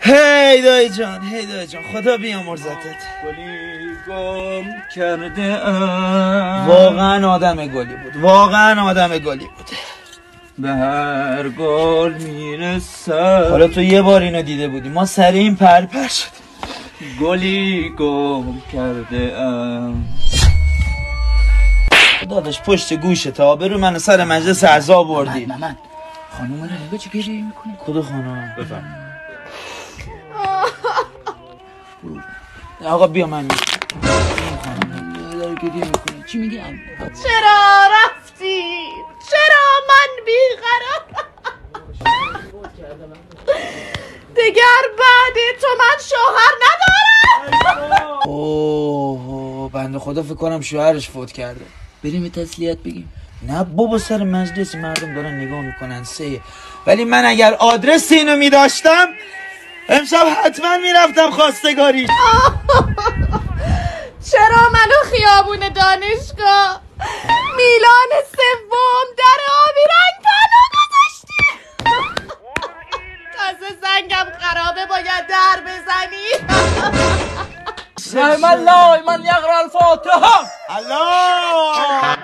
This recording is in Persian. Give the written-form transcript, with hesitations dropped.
هی دایی جان خدا بیامرزتت. گلی گم کرده ام. واقعا آدم گلی بود. به هر گل میرسم. حالا تو یه بار اینو دیده بودی ما سر این پر شدیم. گلی گم کرده ام. داداش پشت گوشت آبرو منو سر مجلس اعضا بردی. من خانوم رو نگاه چه گریه میکنه. کدو خانوم؟ بفهم. آقا بیا من این خانوم داره گریه میکنه. چی میگه؟ چرا رفتی؟ چرا من بیقرار؟ دیگر بعد تو من شوهر ندارم. اوه بنده خدا فکر کنم شوهرش فوت کرده. بریم تسلیت بگیم. نه بابا سر مجلس مردم دارن نگاه میکنن سه. ولی من اگر آدرس اینو میداشتم امشب حتما میرفتم خواستگاری. چرا منو خیابون دانشگاه میلان سوم در آبی رنگ پناه گذاشتی؟ تازه زنگم خرابه باید در بزنی. من لا من یقرأ الفاتحه. الله